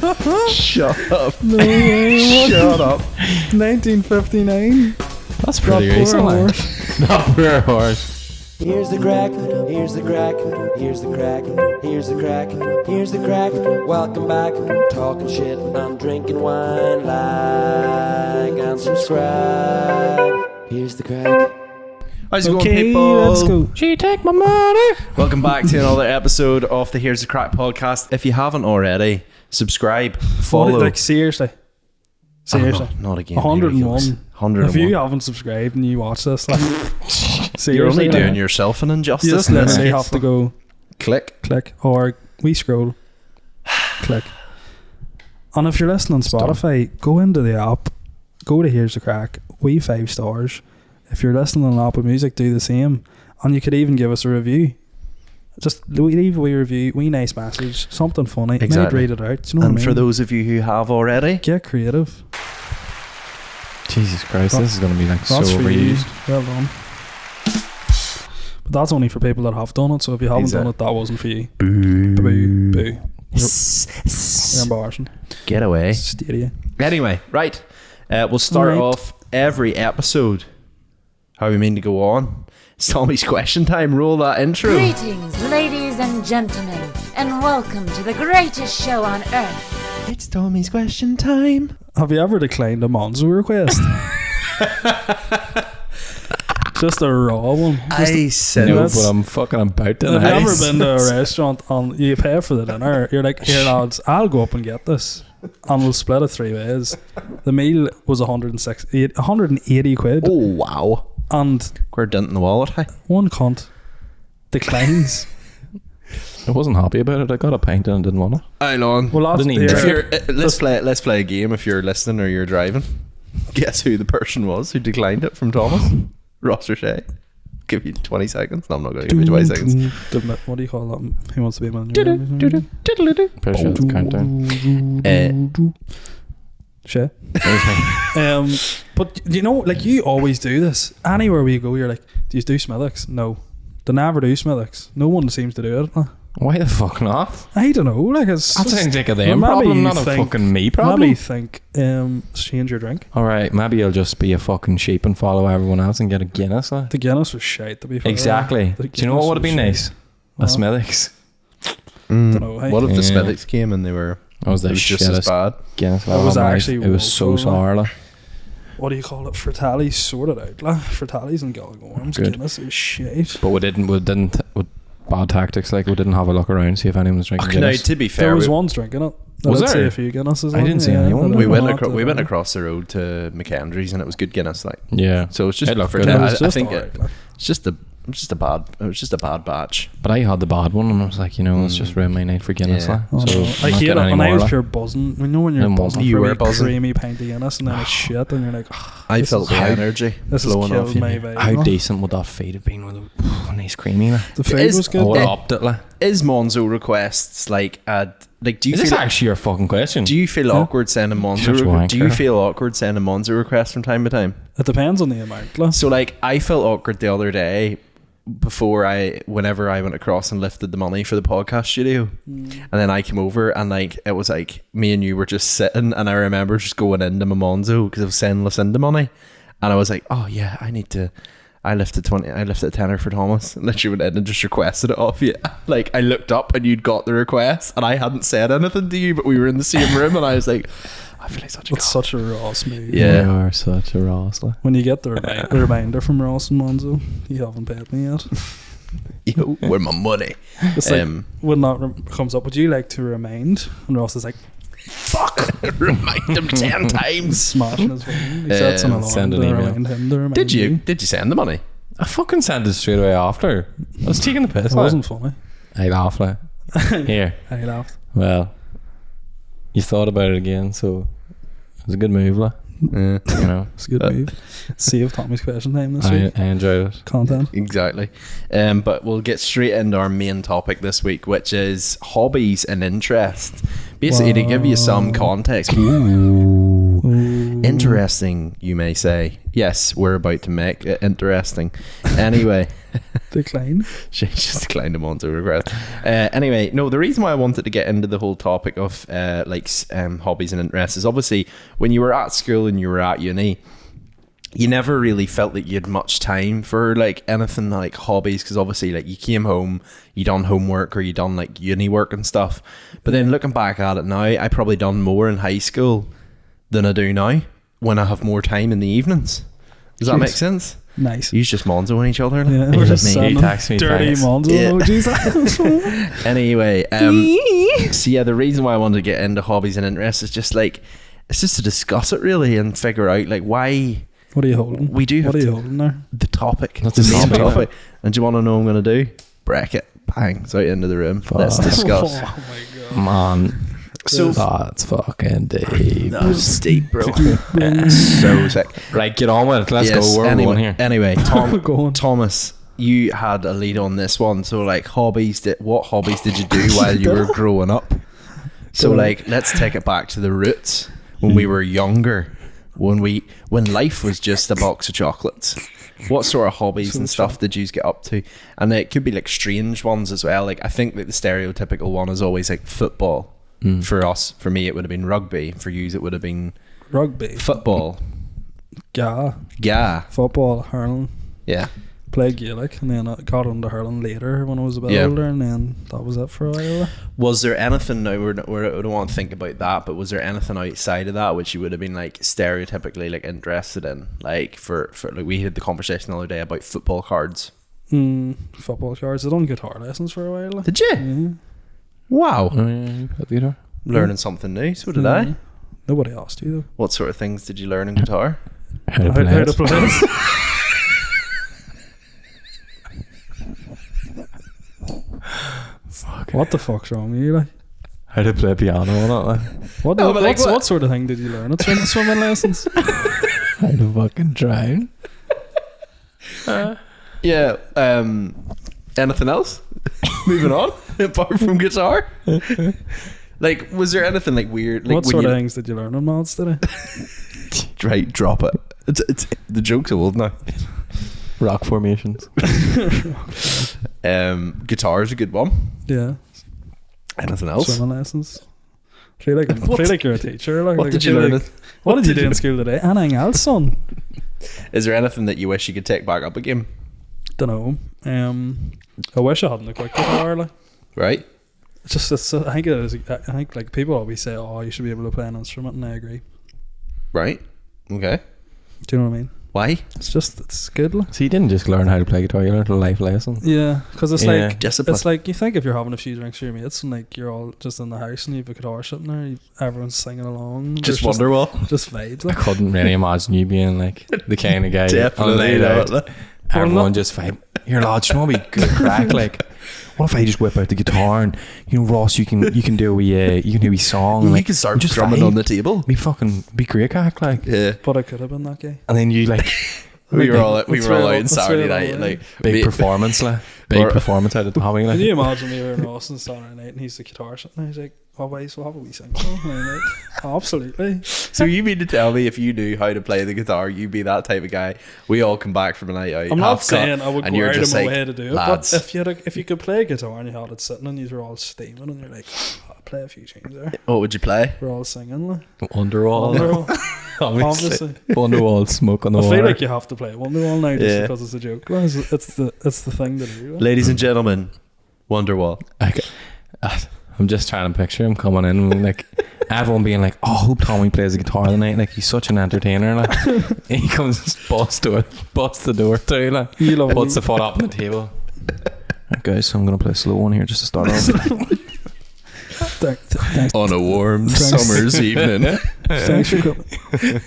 Shut up. No way. Shut up. 1959. That's pretty Poor recent. Like. horse. Not poor horse. Here's the crack, here's the crack, here's the crack, here's the crack, here's the crack. Welcome back, talking shit and drinking wine. Like and subscribe. Here's the crack. How's it going, Okay, people? let's go. She take my money. Welcome back to another episode of the Here's the Crack podcast. If you haven't already, subscribe, follow. Like, seriously. Seriously. Not again. 101. Here he goes. 101. If you haven't subscribed and you watch this, like, seriously, You're only doing like, yourself an you injustice. just in this literally case. have to go click. or we scroll, click. And if you're listening on Spotify, go into the app, go to Here's the Crack, we 5 stars. If you're listening on Apple Music, do the same. And you could even give us a review. Just leave a wee review, wee nice message, something funny. Exactly. Maybe read it out. Do you know And what I for mean? those of you who have already, Get creative. Jesus Christ, this is going to be like so That's for you. overused. Well done. But that's only for people that have done it. So if you haven't done it, that wasn't for you. boo. Boo. You're embarrassing. Get away. Stadia. Anyway, right. We'll start Right. off every episode how we mean to go on. It's Tommy's question time. Roll that intro. Greetings, ladies and gentlemen, and welcome to the greatest show on earth. It's Tommy's question time. Have you ever declined a Monzo request? Just a raw one. I said No, That's- but I'm fucking about to. Have you now. ever been to a restaurant and you pay for the dinner? You're like, here lads, I'll go up and get this, and we'll split it 3 ways. The meal was 180 quid, oh wow. and We're dent in the wallet. Hey. one cunt declines. I wasn't happy about it. I got a pint and I didn't want it. How long? Well, that's Didn't even If here. you're, let's play a game. If you're listening or you're driving, guess who the person was who declined it from Thomas? Ross or Shea? Give you 20 seconds. No, I'm not going to give you 20 seconds. What do you call that? He wants to be a man. Pretty sure it's countdown. Shit. But you know, like, you always do this. Anywhere we go, you're like, do you do Smithwick's? No. They never do Smithwick's. No one seems to do it. Why the fuck not? I don't know. Like, it's That just, sounds like a well, them maybe problem, you not a think- fucking me problem. Maybe think, change your drink. Alright, maybe you'll just be a fucking sheep and follow everyone else and get a Guinness. Like. The Guinness was shite, to be fair. Exactly. The Do you know what Guinness would have was been shite. nice? What? A Smithwick's. Dunno, hey. What if the Yeah. Smithwick's came and they were That was it the was just as shittest bad? Guinness. That was I've had. actually It was so woeful, like. sour. Like. What do you call it? Fratellis sorted out. Like. Fratellis and Gallagorms. Good. Guinness is shite. But we didn't with bad tactics, like we didn't have a look around, see if anyone was drinking Okay, now, Guinness. to be There fair, was we, one's drinking it. Was I'd say there? a few Guinnesses. I didn't see anyone. we went across the road to McKendry's and it was good Guinness, like. Yeah. So it's just It looked for good. I, It was I just think alright, like. it's just a bad batch. But I had the bad one and I was like, let's just ruin my night for Guinness. Yeah. Like. So I I'm not hate it, getting any and I more, was like. pure buzzing. You know when you're I'm buzzing You for were a wee buzzing. creamy pint of Guinness and then it's shit, and you're like, I This felt is the how- energy this has flowing off killed you. my vibe. How Like. decent would that feed have been with a nice creamy? Like. The food is- was I good. would have though. upped it. Like. Is Monzo requests like do you Is this feel actually your fucking question? do you feel Yeah. awkward sending Monzo Such a do you wanker. feel awkward sending Monzo requests from time to time? It depends on the amount. Like. So like I felt awkward the other day whenever I went across and lifted the money for the podcast studio, and then I came over and like it was like me and you were just sitting, and I remember just going into my Monzo because I was sending Lucinda money, and I was like, oh yeah, I lifted a tenner for Thomas, and literally went in and just requested it off you. Like I looked up and you'd got the request and I hadn't said anything to you, but we were in the same room and I was like, I feel like such a It's such a Ross move. Yeah. You are such a rascal. When you get the reminder from Ross and Monzo, you haven't paid me yet. Yo, where my money? It's like when that comes up, would you like to remind? And Ross is like, Remind him 10 times. smashing his phone. He sets an alarm send an to email. remind him to remind Did you send the money? I fucking sent it straight away after. I was taking the piss. It wasn't funny. I laughed like. Here. I laughed. Well, you thought about it again, so it was a good move, like. You know. It's a good move. Save Tommy's question time this I week. enjoyed it. Content. Exactly. But we'll get straight into our main topic this week, which is hobbies and interests. Basically, to give you some context, in Interesting, you may say. Yes, we're about to make it interesting. Anyway. Decline. She just declined a month of regret. Anyway, no, the reason why I wanted to get into the whole topic of hobbies and interests is obviously when you were at school and you were at uni, you never really felt that you had much time for like anything like hobbies, because obviously like you came home, you done homework or you done like uni work and stuff. But then looking back at it now, I probably done more in high school than I do now when I have more time in the evenings. Does that make sense? Nice. You just monzoing each other. Yeah, Like, we're just He sending texts me dirty thanks. monzo emojis. Anyway, so yeah, the reason why I wanted to get into hobbies and interests is just like, it's just to discuss it really and figure out like why What are you holding? we do have What are you to- holding there? the topic. That's the a main topic. topic. And do you want to know what I'm going to do? Break it. Bang. It's out into the room. Let's Fuck. discuss. Oh my god. Man, So that's fucking deep. that's deep, bro. So sick. Right, get on with it. Let's Yes, go. Where are we going here? Anyway, Go on. Thomas, you had a lead on this one. So like hobbies, what hobbies did you do while you were growing up? So like, let's take it back to the roots when we were younger, when life was just a box of chocolates. What sort of hobbies and stuff did you get up to? And it could be like strange ones as well. Like I think that the stereotypical one is always like football. For us, for me, it would have been rugby. For you, it would have been Rugby. football. Yeah. Football, hurling. Yeah. Played Gaelic, and then I got into hurling later when I was a bit Yeah. older, and then that was it for a while. Was there anything, now we don't want to think about that, but was there anything outside of that which you would have been like stereotypically like interested in? Like for like we had the conversation the other day about football cards. Football cards. I done guitar lessons for a while. Did you? Yeah. Wow. Oh, yeah, you got the guitar. Learning something new. So did I. Nobody asked you though. What sort of things did you learn in guitar? How to How play to it. play it. What the fuck's wrong with you? Like? How to play piano on it. Like. What, No, but like what sort of thing did you learn at swimming lessons? How to fucking drown. Yeah. Anything else? Moving on. Apart from guitar. Like, was there anything like weird? Like, What when sort you, of things did you learn on mods today? Right, drop it. It's the joke's old now. Rock formations. Guitar is a good one. Yeah, Anything else? swimming lessons. I feel like you're a teacher. Like, What like, did I you feel learn? like- what did you do in school today? Anything else, son? Is there anything that you wish you could take back up again? Don't know. I wish I hadn't a quick guitar. Like, Right? I think it is. I think like people always say, "Oh, you should be able to play an instrument," and I agree. Right? Okay. Do you know what I mean? Why? It's good. Like. So you didn't just learn how to play guitar, you learned a life lesson. Yeah, because it's Yeah. like Discipline. it's like you think if you're having a few drinks with your mates and like you're all just in the house and you have a guitar sitting there, everyone's singing along. Just There's Wonderwall. just vibes. I Like. couldn't really imagine you being like the kind of guy on a Definitely night out. not. Everyone just vibe. Here, lads, you want to be good crack? Like, what if I just whip out the guitar and Ross, you can do a song. You Like, can start just drumming vibe. on the table. Be great crack, like. Yeah. But I could have been that guy. And then you like We were all That's out right, on that's Saturday right, night, all like big me- performance, like big Or- performance out of the hobby, Can like. you imagine me in Austin Saturday night and he's the guitar sitting there? He's like, "Oh, boys, we'll have a wee sing." And I'm like, absolutely. So you mean to tell me if you knew how to play the guitar, you'd be that type of guy? We all come back from a night out. I'm not half cut, saying I would and go you're out of just my like, way to do it, lads. but if you could play a guitar and you had it sitting and you were all steaming and you're like, "Oh, I'll play a few tunes there." What would you play? We're all singing. Like, Wonderwall. Wonderwall, obviously. Wonderwall, smoke on the I water. feel like you have to play Wonderwall now just Yeah. because it's a joke. Like, it's the thing to do. Like. Ladies and gentlemen, Wonderwall. I'm just trying to picture him coming in and like everyone being like, "Oh, I hope Tommy plays the guitar tonight." Like, he's such an entertainer. Like, he comes and busts the door through. Like, You love puts me. the foot up on the table. Right, guys, so I'm gonna play a slow one here just to start off. Thanks. On a warm Thanks. summer's evening. Thanks for coming.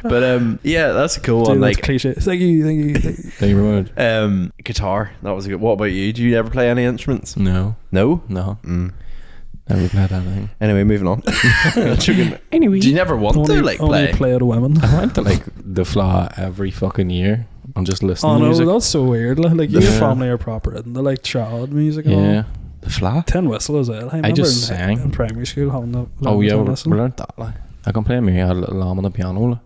But yeah, that's a cool Dude, one. that's Like cliche. Thank you. Thank you very much. guitar. That was a good. What about you? Do you ever play any instruments? No, No. never played anything. Anyway, moving on. Anyway, Do you never want to like only play? play to women. I went to like the Fla every fucking year and just listening Oh to no, music. that's so weird. Like your Yeah. family are proper into like child music. And Yeah. all. The flat. Tin whistle as well. I remember just in sang. primary school having the Oh yeah, tin we whistle. learned that. Like, I can play me a little lamb on the piano, like.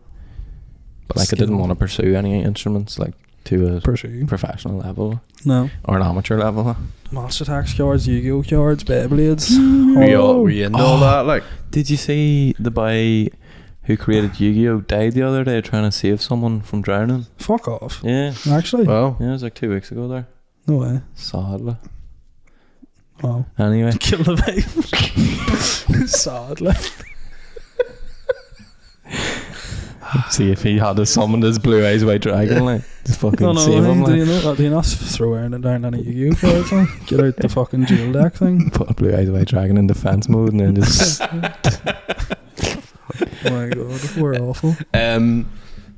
But like I didn't want to pursue any instruments like to a professional level. No. Or an amateur level. Master Tax cards, Yu-Gi-Oh cards, Beyblades. Were you into all that? Like, did you see the boy who created Yu-Gi-Oh died the other day trying to save someone from drowning? Fuck off. Yeah. Actually? well, Yeah, it was like 2 weeks ago there. No way. Sadly. Wow. Anyway. Kill the babe. Sadly. See if he had summoned his blue eyes white dragon, like, just fucking No, save him. do Like. you know that? Do you not throw Aaron down any Yu-Gi-Oh cards? Like? Get out the fucking dual deck thing. Put a blue eyes white dragon in defense mode and then just. Oh my god, we're awful.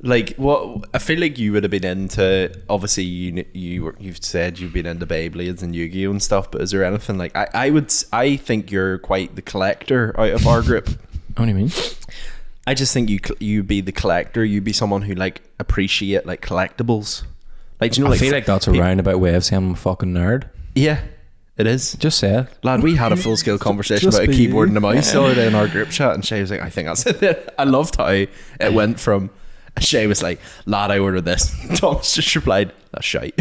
like what I feel like you would have been into. Obviously, you've said you've been into Beyblades and Yu-Gi-Oh and stuff. But is there anything like I think you're quite the collector out of our group. What do you mean? I just think you'd be the collector. You'd be someone who like appreciate like collectibles. Like, do you know? I Like, feel like that's a roundabout way of saying I'm a fucking nerd. yeah, it is. Just say it. Lad, we had a full scale conversation Just about a be keyboard you. and a mouse the other day in our group chat, and Shea was like, I think that's it. I loved how it went from Shea was like, lad, I ordered this. Thomas just replied, that's shite.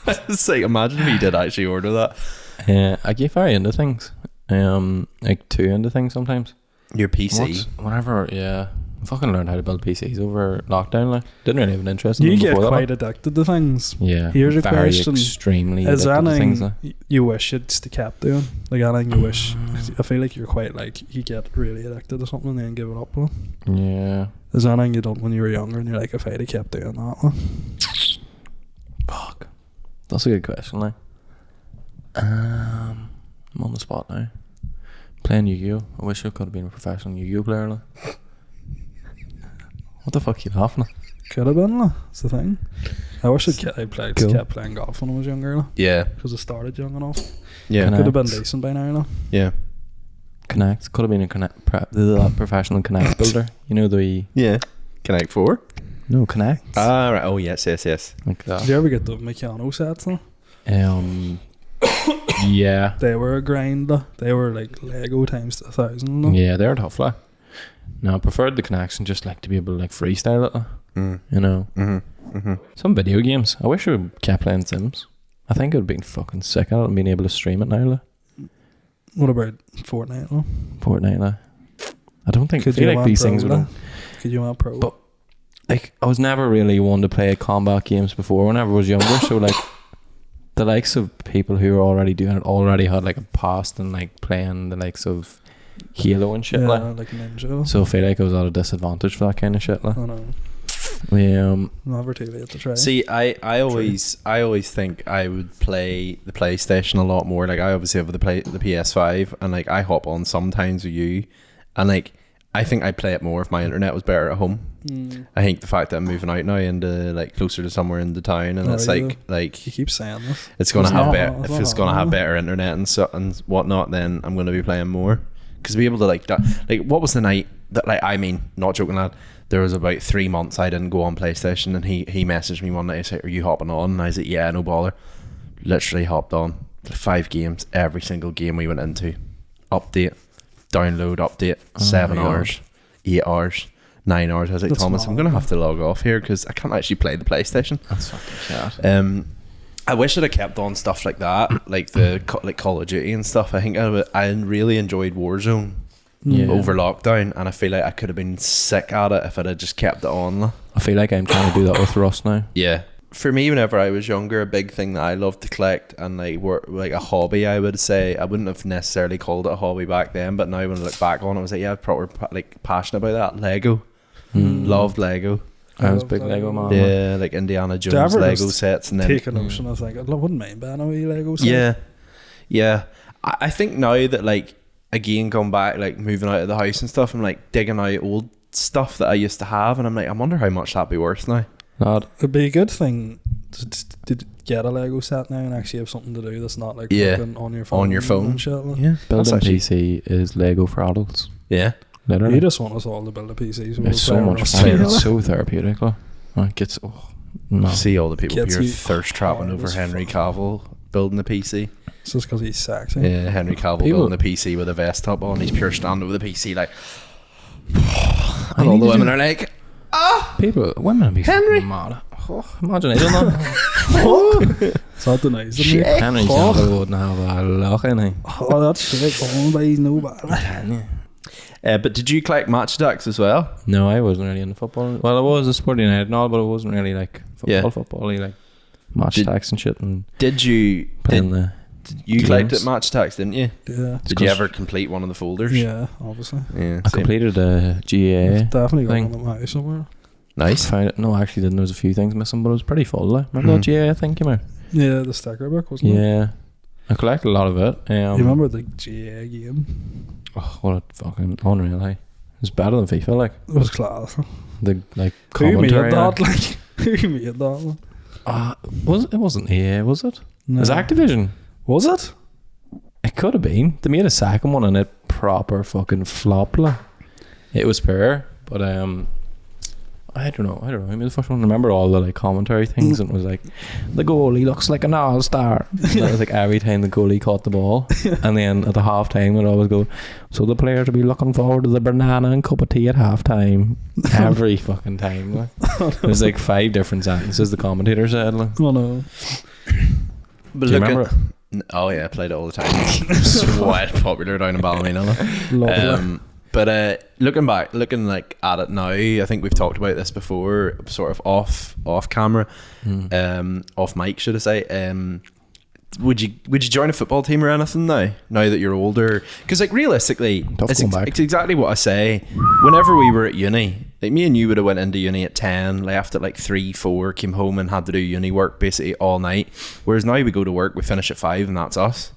It's like, imagine if he did actually order that. I get very into things. Like too into things sometimes. Your PC. Whenever, yeah. I fucking learned how to build PCs over lockdown. Like, didn't really have an interest in You them get before quite that. addicted to things. Yeah. Here's a very question. extremely Is addicted there to things. anything Like. you wish you'd kept doing? Like anything you wish? I feel like you're quite like, you get really addicted to something and then give it up. Like. Yeah. Is there anything you done when you were younger and you're like, if I'd have kept doing that? Like. Fuck. That's a good question, like. I'm on the spot now. Playing Yu-Gi-Oh! I wish I could have been a professional Yu-Gi-Oh! player, like. What the fuck are you laughing at? Could have been, like. That's the thing. I wish I kept Cool. playing golf when I was younger, like. Yeah. Because I started young enough. Yeah. Can I- Could have been decent by now, like. Yeah. Connect. Could have been a professional Connect builder. You know the... Yeah. Connect 4? No, Connect. Ah, right. Oh, yes. Like that. Did you ever get the Meccano sets, though? Yeah. They were a grind, like. They were like Lego times 1,000, like. Yeah, they're tough, like. No, I preferred the connection just like to be able to like freestyle it, like. Mm. You know. Mm-hmm. Mm-hmm. Some video games. I wish I kept playing Sims. I think it would have been fucking sick at it and being able to stream it now, like. What about Fortnite, like? Fortnite, like. I don't think... Could I feel you like want these pro, things would... like? Could you want pro? But- Like, I was never really one to play combat games before whenever I was younger, so like the likes of people who are already doing it already had like a past and like playing the likes of Halo and shit, yeah, like. like Ninja. So I feel like I was at a disadvantage for that kind of shit, like. I know. Yeah, Never too late to try. See, I always think I would play the PlayStation a lot more. Like, I obviously have the PS5, and like I hop on sometimes with you, and like I think I'd play it more if my internet was better at home. I think the fact that I'm moving out now into like closer to somewhere in the town, and it's like you keep saying this. it's gonna It's have not- better. it's If not it's gonna on, have is it? better internet and whatnot, then I'm gonna be playing more. Because be able to like what was the night that, like, I mean, not joking, lad, there was about 3 months I didn't go on PlayStation, and he messaged me one night and said, are you hopping on? And I said, yeah, no bother. Literally hopped on 5 games, every single game we went into, update, download, update, 7 my God. hours, 8 hours, 9 hours. I was like, That's Thomas, I'm mad. gonna have to log off here because I can't actually play the PlayStation. that's fucking shit. I wish I'd have kept on stuff like that, like like Call of Duty and stuff. I think I really enjoyed Warzone Yeah. over lockdown, and I feel like I could have been sick at it if I'd have just kept it on. I feel like I'm trying to do that with Rust now. Yeah. For me, whenever I was younger, a big thing that I loved to collect and like like a hobby, I would say, I wouldn't have necessarily called it a hobby back then, but now when I look back on it, I was like, yeah, proper like passionate about that. Lego, loved Lego. I was a big Lego man. like. Yeah, like Indiana you Jones ever Lego just sets, and then Take a notion of like, I wouldn't mind buying a wee Lego set. Yeah. I think now that, like, again, going back, like moving out of the house and stuff, I'm like digging out old stuff that I used to have, and I'm like, I wonder how much that'd be worth now. Lad, It'd be a good thing to get a Lego set now and actually have something to do that's not like Yeah. fucking on your phone. On your phone. And shit, like. Yeah, building actually, PC is Lego for adults. yeah. Literally. You just want us all to build a PC. So we'll It's so play much Rust fun. together. It's so therapeutic. Like it's no. See all the people Gets who are you thirst trapping hard over as Henry fuck. Cavill building a PC. It's just because he's sexy. Yeah, Henry Cavill People- building a PC with a vest top on. He's pure standing with a PC like, And all the women are like, Women be Henry. mad. Oh, imagine I don't know. It's not the nice of me. Henry Cavill wouldn't have a look in it. Oh, that's shit. Going by no bad. Can you? but did you collect match attacks as well? No, I wasn't really into football. Well, I was a sporting head and all, but it wasn't really like Yeah. football-y, like match Did- attacks and shit and Did you playing the you games. collected match attacks, didn't you? Yeah. Did you ever complete one of the folders? Yeah, obviously. Yeah. I same. completed a GA. Definitely got thing. one at my house somewhere. Nice. Found it. No, I actually didn't. There was a few things missing, but it was pretty full. Like. Remember Mhm. that GA thing came out? Yeah, the sticker book, wasn't it? Yeah. I collected a lot of it. You remember the GA game? Oh, what a fucking unreal, hey. It's better than FIFA, like. It was class. The, like, Who made commentary. that? Like, who made that one? It wasn't EA, was it? No. It was Activision. Was it? It could have been. They made a second one and it proper fucking flopped, like. It was poor, but I don't know. I mean, the first one, remember all the like commentary things, and it was like, the goalie looks like an all-star. That was like every time the goalie caught the ball, and then at the half time would always go, so the players will be looking forward to the banana and cup of tea at half time. Every fucking time. Like. There's like 5 different sentences the commentator said. Like. Oh no. But Do you look remember at, oh yeah, I played it all the time. Quite popular down in Ballymena. Lovely. But looking like at it now, I think we've talked about this before, sort of off camera, off mic, should I say? Would you join a football team or anything now that you're older? Because like realistically, it's exactly what I say. Whenever we were at uni, like me and you would have went into uni at 10, left at like 3, 4, came home and had to do uni work basically all night. Whereas now we go to work, we finish at 5, and that's us.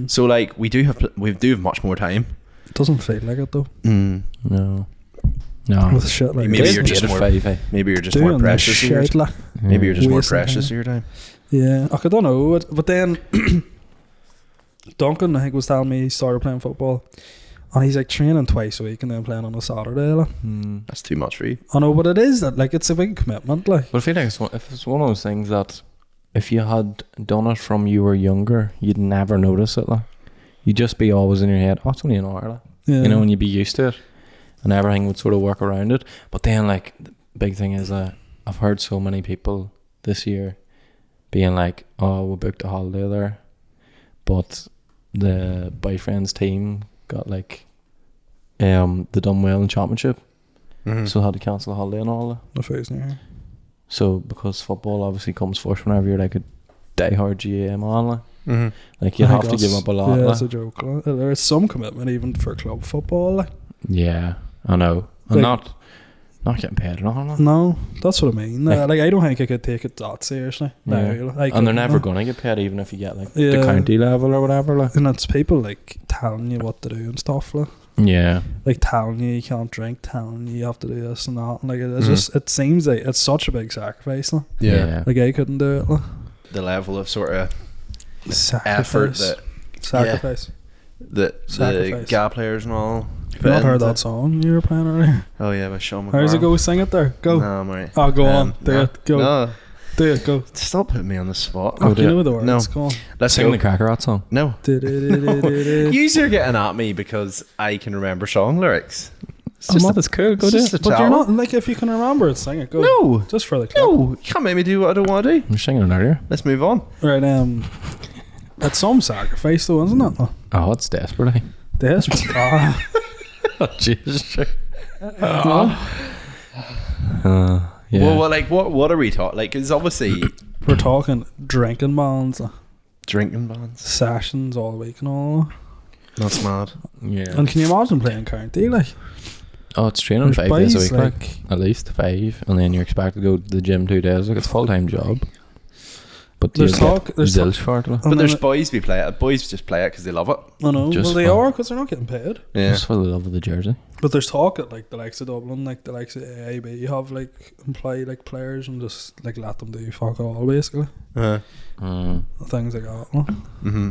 So like we do have much more time. Doesn't feel like it though. No. With shit like Maybe this. you're just more. 5, eh? Maybe you're just Doing more this precious. Of your, shit, like. maybe you're just more Wasting precious of time. your time. Yeah, I don't know. But then Duncan, I think, was telling me he started playing football, and he's like training twice a week and then playing on a Saturday. Like. That's too much for you. I know, but it is like it's a big commitment. Like, But I feel like if it's one of those things that if you had done it from you were younger, you'd never notice it. Like. You'd just be always in your head, oh, it's only an hour. Like. yeah. You know, and you'd be used to it, and everything would sort of work around it. But then, like, the big thing is that I've heard so many people this year being like, oh, we booked a holiday there, but the boyfriend's team got like they done well in championship, so had to cancel the holiday and all that. The face near. So because football obviously comes first whenever you're like a diehard GA man, like you I have think to give that's- up a lot. Yeah, like. it's a joke. Like. There's some commitment even for club football. Like. Yeah, I know. I'm Like- not getting paid or nothing. Like. No, that's what I mean. Like- Like I don't think I could take it that seriously. Yeah. No, like, And they're I never couldn't, gonna get paid even if you get like Yeah. the county level or whatever. Like. And it's people like telling you what to do and stuff. Yeah. Like telling you can't drink, telling you have to do this and that. Like it's just, it seems like it's such a big sacrifice. Yeah. Like I couldn't do it. The level of sort of Sacrifice. effort that Sacrifice. the Sacrifice. GA players and all. You've not heard that song you were playing earlier? Oh yeah, by Sean McGrath. How's it go? Sing it there. Go. No, I'm alright. Oh, go on. Do no. it. Go. No, Do it. Go. stop putting me on the spot. Oh, do you it. know the words. No. Go on. Let's Sing go. the Cracker Rat song. No. Du-du-du-du-du-du. You're getting at me because I can remember song lyrics. It's Oh, just man, a- that's cool. Go it's do just it. a But you're talent. not, like, if you can remember it, sing it. Go. No. Just for the clip. No, you can't make me do what I don't want to do. I'm singing it earlier. Let's move on. Right, it's some sacrifice though, isn't it? Oh, it's desperate. This. Oh, Jesus. Sure. Yeah. Yeah. Well, like, what are we talking? Like, it's obviously We're talking drinking bands, drinking bands. sessions all week and all. That's mad. yeah. And can you imagine playing county? Like, Oh, it's training there's 5 days a boys, week, like at least 5, and then you're expected to go to the gym 2 days. Like it's a full-time job. But There's you talk- get there's talk- zilch for it. Like. And But there's then boys who play it. Boys just play it because they love it. I know. Just Well, they fun. are because they're not getting paid. Yeah. Just for the love of the jersey. But there's talk at like the likes of Dublin, like the likes of AIB, have like employ like players and just like let them do fuck all basically. Things like that. Mm-hmm.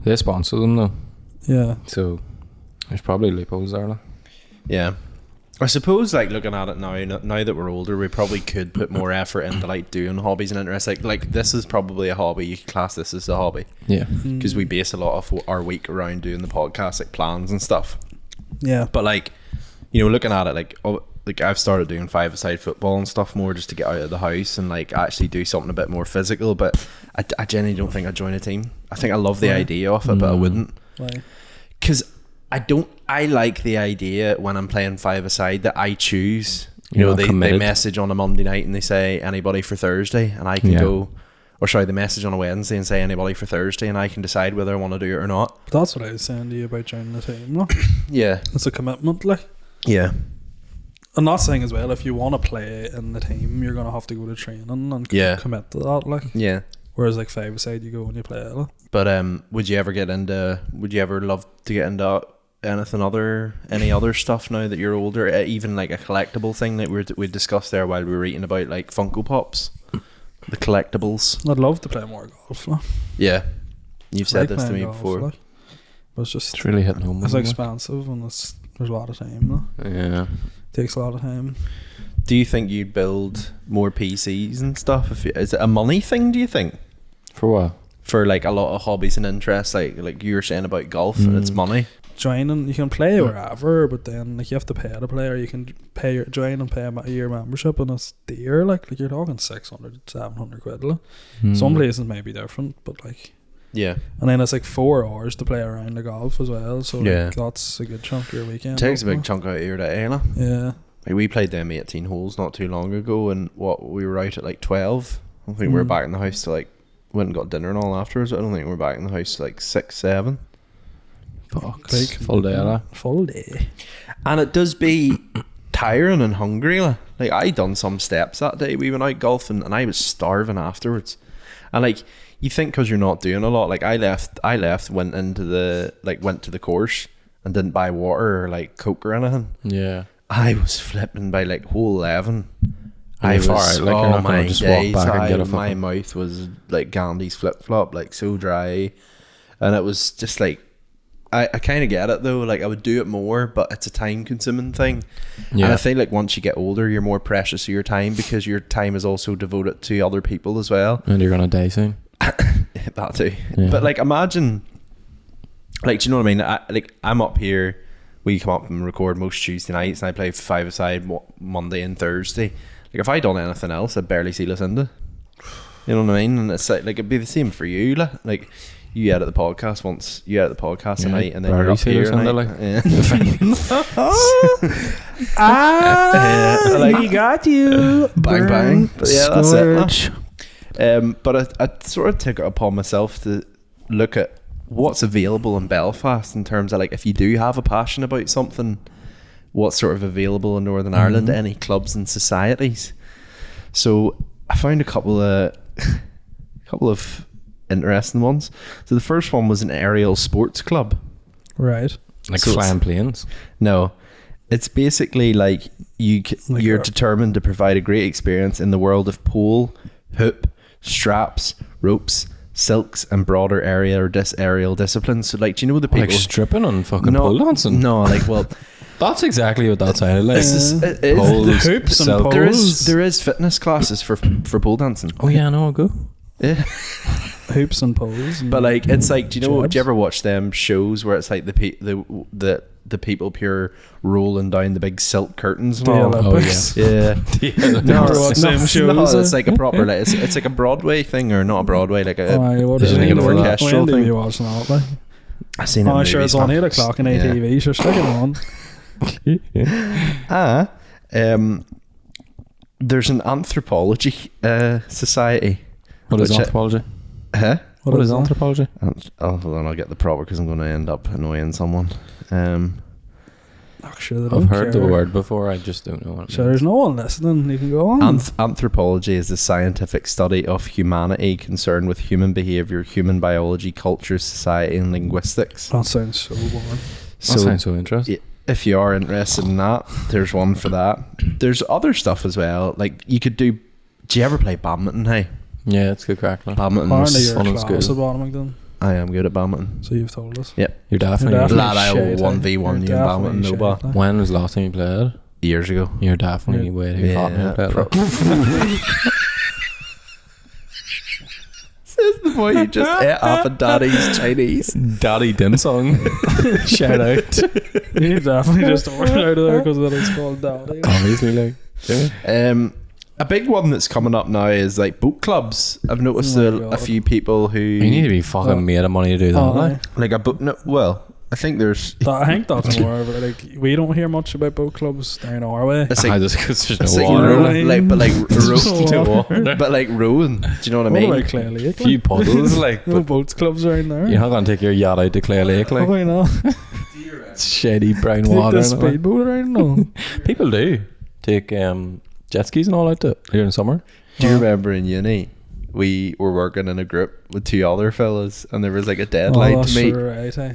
They sponsor them though, Yeah. so there's probably loopholes there. Like. Yeah. I suppose, like, looking at it now that we're older, we probably could put more effort into like doing hobbies and interests. Like this is probably a hobby. You could class this as a hobby Yeah. because we base a lot of our week around doing the podcast, like plans and stuff. Yeah. But like, you know, looking at it like I've started doing 5-a-side football and stuff more just to get out of the house and like actually do something a bit more physical. But I genuinely don't think I'd join a team. I think I love the idea of it, but I wouldn't. Why? Because I like the idea when I'm playing 5-a-side that I choose. You know, they message on a Monday night and they say anybody for Thursday, and I can go. Or sorry, they message on a Wednesday and say anybody for Thursday, and I can decide whether I want to do it or not. But that's what I was saying to you about joining the team. No? Yeah. It's a commitment, like. Yeah. I'm not saying as well, if you want to play in the team, you're going to have to go to training and commit to that, like. Yeah. Whereas like 5-a-side, you go and you play it. Like. But would you ever love to get into any other stuff now that you're older? Even like a collectible thing that we discussed there while we were eating about, like Funko Pops, the collectibles. I'd love to play more golf. Like. Yeah, you've said this to me golf, before. Like. But it's really hitting home. It's expensive and there's a lot of time. Like. Yeah, takes a lot of time. Do you think you'd build more PCs and stuff? Is it a money thing? Do you think? For what? For like a lot of hobbies and interests, like you were saying about golf, and it's money. Joining, you can play wherever, but then like you have to pay to play, or you can join and pay a year membership, and it's dear. Like you're talking 600, 700 quid. Like. Some places may be different, but like yeah. And then it's like 4 hours to play around the golf as well. So like, that's a good chunk of your weekend. It takes a big chunk out of your day, innit? Yeah. Like we played them 18 holes not too long ago, and we were out at like 12. I don't think we were back in the house to like went and got dinner and all afterwards. I don't think we were back in the house to like 6, 7. Fuck. Big. Full day, like. Full day. And it does be tiring and hungry. Like I done some steps that day. We went out golfing and I was starving afterwards. And like you think because you're not doing a lot. Like I left, went to the course and didn't buy water or like Coke or anything. Yeah. I was flipping by like hole 11. I was like, you're not gonna just walk back and get a my mouth was like Gandhi's flip flop, like so dry, and it was just like I kind of get it though. Like I would do it more, but it's a time consuming thing. Yeah. And I feel like once you get older, you're more precious of your time because your time is also devoted to other people as well. And you're gonna die soon. That too. Yeah. But like imagine, like do you know what I mean? I'm up here. We come up and record most Tuesday nights, and I play 5-a-side Monday and Thursday. Like if I done anything else, I'd barely see Lucinda. You know what I mean? And it's like it'd be the same for you. Like you edit the podcast once, you edit the podcast tonight, and then you're up here. Like, he got you. Bang bang. But yeah, that's Scourge. it. But I sort of took it upon myself to look at what's available in Belfast in terms of like if you do have a passion about something, what's sort of available in Northern Ireland, any clubs and societies. So I found a couple of interesting ones. So the first one was an aerial sports club. Right. Like so flying planes? No. It's basically like you're determined to provide a great experience in the world of pole, hoop, straps, ropes, silks and broader area or aerial disciplines. So like do you know the people like stripping on fucking pole dancing? No, like well that's exactly what that sounded like. It is poles, the hoops and poles. There is fitness classes for pole dancing. Oh yeah, I know, I'll go. Yeah. Hoops and poles. But like it's like, do you ever watch them shows where it's like the people pure rolling down the big silk curtains and all? Olympics. Yeah. No, it's like a proper like it's like a Broadway thing, or not a Broadway, like a orchestral thing. You watching that, like? I seen it. Oh, sure, it's on 8 o'clock in ATV. Sure, stick it on. There's an anthropology society. What is anthropology? Huh? What is anthropology? Hold on, I'll get the proper because I'm going to end up annoying someone. I've heard the word before, I just don't know what it means. There's no one listening. You can go on. Anthropology is the scientific study of humanity concerned with human behaviour, human biology, culture, society and linguistics. That sounds so boring. That sounds so interesting. If you are interested in that, there's one for that. There's other stuff as well. Like you could do you ever play badminton? Hey? Yeah, it's good crack. Badminton was fun in school. I am good at badminton. So you've told us. Yep. You're definitely lad, I will 1v1 you in badminton, no ball. When was the last time you played? Years ago. You're definitely way too hot to play Says the boy, you just ate half a daddy's Chinese. Daddy Dim Sum. Shout out. You definitely just ordered out of there because that it's called Daddy. Obviously, like. Yeah. A big one that's coming up now is like boat clubs. I've noticed Oh my a God. few people who You need to be fucking made of money to do that. Oh, like. like a boat. No, well, I think there's. I think that's more of it. Like, we don't hear much about boat clubs down our way. It's I like, just because there's it's no like, water. Right. like, but like No rowing, but like rowing. Do you know what I What mean? about Clay Lake? A few puddles, like. No But boats clubs around there. you're not gonna take your yacht out to Clay Lake, like. Probably not. It's shady brown Take water. the and it, like. speedboat around. No. People do take jet skis and all out to here in summer. Do you remember in uni, we were working in a group with two other fellas, and there was like a deadline Oh, to meet. sure, right, eh?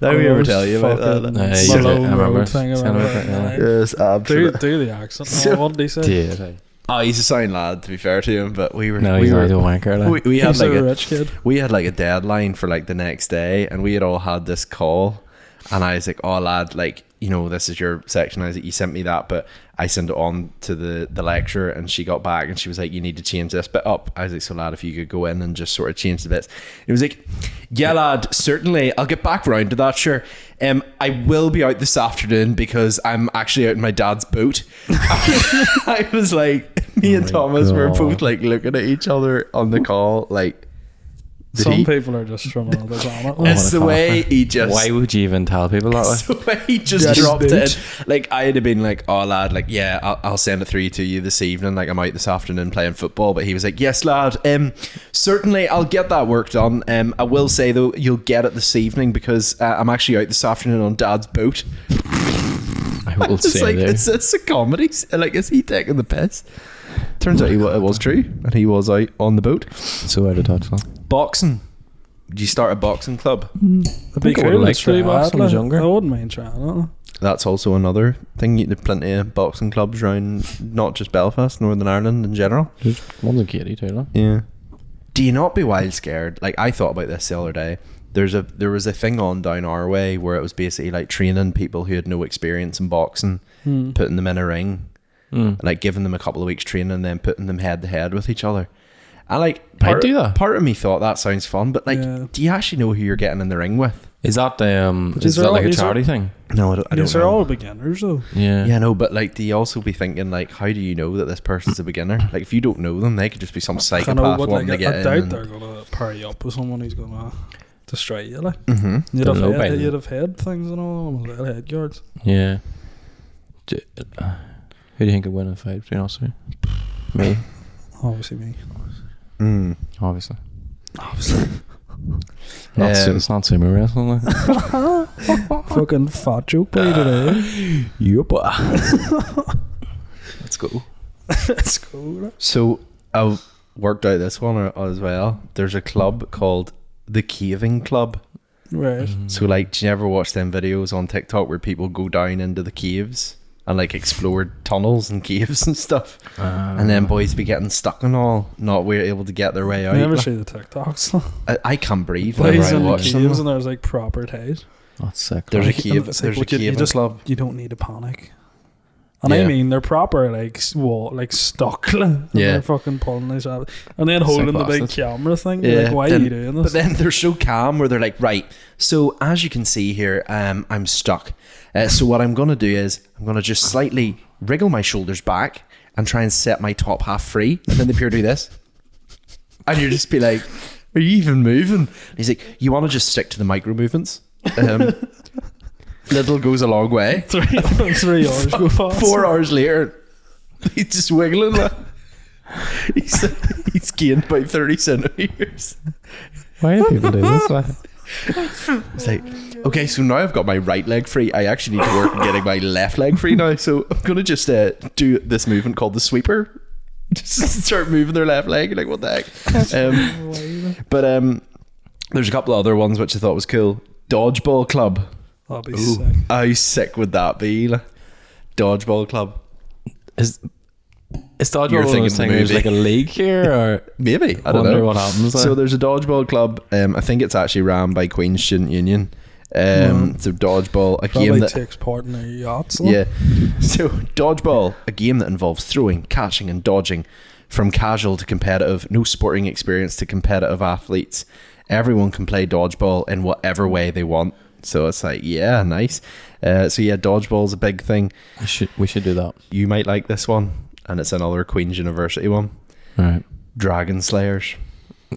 Did we ever Those tell you about fucking that? Yeah, you did. Malone I remember Road thing saying about about that, that, yeah. Yes, absolutely. Do the accent. Oh, what did he say? Yeah. Oh, he's a sound lad, to be fair to him, but we were No, we he's were not a wanker. Like. we had He's like a a rich kid. we had like a deadline for like the next day, and we had all had this call, and I was like, oh lad, like, you know, this is your section. I was like, you sent me that, but I sent it on to the lecturer, and she got back and she was like, you need to change this bit up. I was like, so lad, if you could go in and just sort of change the bits. It was like, yeah lad, certainly, I'll get back round to that, sure. I will be out this afternoon because I'm actually out in my dad's boat. I was like, me and Thomas were God. both like looking at each other on the call, like, did Some he- people are just from another planet. it's the way he just Why would you even tell people that? it's Like? the way he just Yeah, just dropped bitch. it. Like, I'd have been like, oh lad, like, yeah, I'll send it through to you this evening, like I'm out this afternoon playing football. But he was like, yes lad, certainly I'll get that work done. I will say though, you'll get it this evening because I'm actually out this afternoon on dad's boat. I will It's say like, there. it's a comedy. Like, is he taking the piss? Turns out it was true, and he was out on the boat. So out of touch. Like. Boxing. Did you start a boxing club? It'd be think I cool would've to liked to do try boxing it, when I was like. younger. I wouldn't mind trying it. That's also another thing. There's plenty of boxing clubs around, not just Belfast, Northern Ireland in general. Just one of Katie too. Like. Yeah. Do you not be wild scared? Like, I thought about this the other day. There was a thing on down our way where it was basically like training people who had no experience in boxing, putting them in a ring, like giving them a couple of weeks training, and then putting them head to head with each other. And like, I'd do that. Part of me thought that sounds fun, but like, Yeah. do you actually know who you're getting in the ring with? Is that Is is there that like all- a is there- charity thing? No, I don't These are know. all beginners though. Yeah. Yeah, no, but like, do you also be thinking like, how do you know that this person's a beginner? Like, if you don't know them, they could just be some I know, psychopath but wanting like, to get I in. doubt and- they're gonna pair you up with someone who's gonna destroy you. Like, Mhm. you'd Don't have, know by head, then. you'd have head things and all, little head guards. Yeah. Who do you think would win a fight between us two? Me, Obviously me. Mm. obviously. Obviously. It's not sumo wrestling. Like. Fucking fat joke by today. Yup. Let's go. It's cool. So I've worked out this one as well. There's a club called the Caving Club. Right. So like, do you ever watch them videos on TikTok where people go down into the caves and like explore tunnels and caves and stuff, and then boys be getting stuck and all, not were able to get their way out? I never Like, see the TikToks. I can't breathe Plays whenever I in the watch caves them. and there's like proper ties. That's sick. There's a like. cave. It's like, There's a what you caving just- club. You don't need to panic. And Yeah. I mean, they're proper like like stuck. Like, and Yeah. they're fucking pulling this out, and then holding the big bastards. camera thing. You're like, why are then- you doing this? But then they're so calm where they're like, right, so as you can see here, I'm stuck. So what I'm going to do is I'm going to just slightly wriggle my shoulders back and try and set my top half free. And then the peer do this. And you just be like, are you even moving? And he's like, you want to just stick to the micro movements? Little goes a long way. 3 hours go past. 4 hours later, he's just wiggling. Like, he's gained by 30 centimeters. Why do people do this? Like? It's like, okay, so now I've got my right leg free. I actually need to work on getting my left leg free now. So I'm gonna just do this movement called the sweeper. Just start moving their left leg. You're like, what the heck? But there's a couple of other ones which I thought was cool. Dodgeball club. That'd be sick. How sick would that be? Like, dodgeball club. Is dodgeball You're one of thinking those the things where there's movie. like a league here, or Maybe, I don't wonder know what happens. So there's a dodgeball club. I think it's actually ran by Queen's Student Union. So dodgeball, a game Probably that takes part in their yachts. Like. yeah. So dodgeball, a game that involves throwing, catching, and dodging. From casual to competitive, no sporting experience to competitive athletes. Everyone can play dodgeball in whatever way they want. So it's like, yeah, nice. So yeah, dodgeball's a big thing. We should do that. You might like this one, and it's another Queen's University one. All right. Dragon Slayers.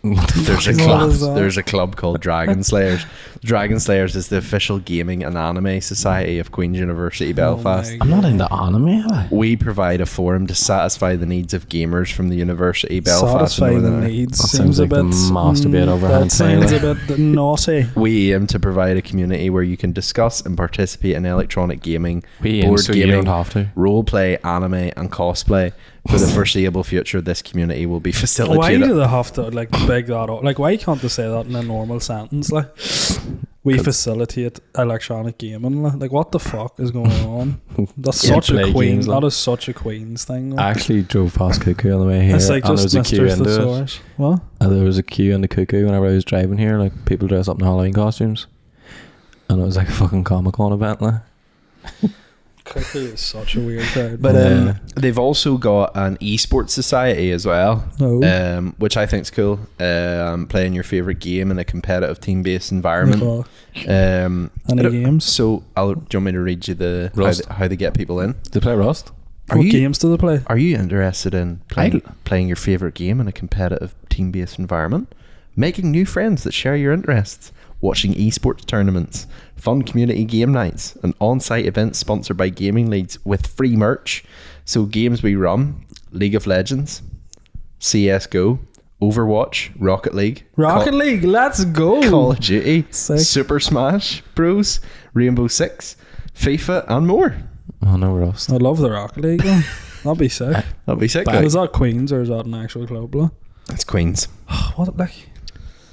What is that? There's a club called Dragon Slayers. Dragon Slayers is the official gaming and anime society of Queen's University Belfast. my I'm not into anime. Like. We provide a forum to satisfy the needs of gamers from the University Belfast. Satisfy and the Northern Ireland. needs That seems sounds a like bit the masturbate overhand that seems thing. a bit naughty. We aim to provide a community where you can discuss and participate in electronic gaming, We board so you gaming, don't have to. role play, anime, and cosplay. For the foreseeable future, this community will be Why facilitated. do they have to like big that up? Like, why can't they say that in a normal sentence? Like, we facilitate electronic gaming. Like, what the fuck is going on? That's Yeah, such a play Queen. games, like. That is such a Queen's thing. I Like. actually drove past Cuckoo on the way here, It's like and there just was a queue Mr. into it. Thesaurus. What? And there was a queue in the Cuckoo whenever I was driving here. Like people dress up in Halloween costumes, and it was like a fucking Comic-Con event. Like. Cookie is such a weird card. But Yeah. they've also got an esports society as well, no. which I think's cool. Playing your favorite game in a competitive team-based environment. Any games? So, do you want me to read you Rust. how they get people in? Do they play Rust? What games do they play? Are you interested in playing your favorite game in a competitive team-based environment? Making new friends that share your interests? Watching esports tournaments, fun community game nights, and on-site events sponsored by gaming leagues with free merch. So games we run: League of Legends, CS:GO, Overwatch, Rocket League, Rocket League, let's go! Call of Duty, Sick. Super Smash Bros, Rainbow Six, FIFA, and more. Oh no, Rust. I love the Rocket League. Man. That'd be sick. That'd be sick. Is that Queen's or is that an actual club? Like? It's Queens. What like?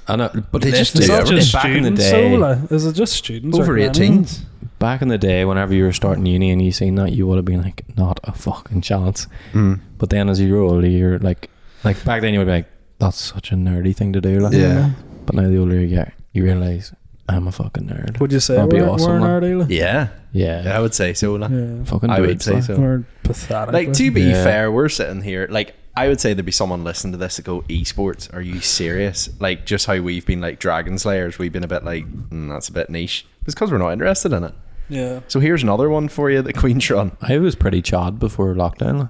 I know, but They just do Is that everything. just back in the students? day. So, like, is it just students? Over or anyone? 18s. Back in the day, whenever you were starting uni and you seen that, you would have been like, not a fucking chance. Mm. But then as you grow older, you're like back then you would be like, that's such a nerdy thing to do. Like. Yeah. But now the older you get, you realise I'm a fucking nerd. Would you say That'd be we're awesome, nerdy? Like? Yeah, Yeah. I would say so. Like. Yeah. Fucking I would dudes, say like. so. We're pathetic. Like, to be Yeah. fair, we're sitting here. Like, I would say there'd be someone listening to this that go, esports, are you serious? Like, just how we've been like Dragon Slayers, we've been a bit like, that's a bit niche. It's because we're not interested in it. Yeah. So here's another one for you, the Queen's Run. I was pretty chad before lockdown.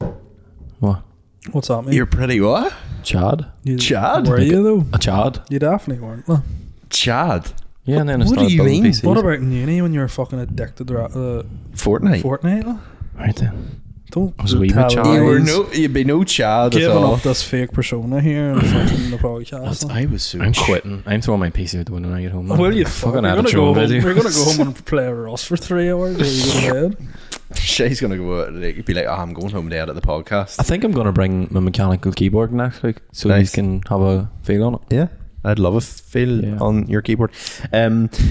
Like. What? What's that mean? You're pretty what? Chad? Chad? Were you though? A chad? You definitely weren't. Like. Chad? Yeah, and then I What do started you building mean? PCs. What about in uni when you were fucking addicted to Fortnite? Fortnite? Like? Right then. Don't I was a wee bit tell chad. You were lies. you'd be no Chad at Giving all. up this fake persona here and fucking the podcast. Like. I was so I'm quitting. I'm throwing my PC out the window when I get home. Will you fuck? Fucking We're had a gonna go drone home. video. We're gonna go home and play Rust for 3 hours. Or you go to bed. Shea's gonna go out, like, be like, I'm going home to edit the podcast. I think I'm going to bring my mechanical keyboard next week so Nice. you can have a feel on it. Yeah, I'd love a feel Yeah. on your keyboard.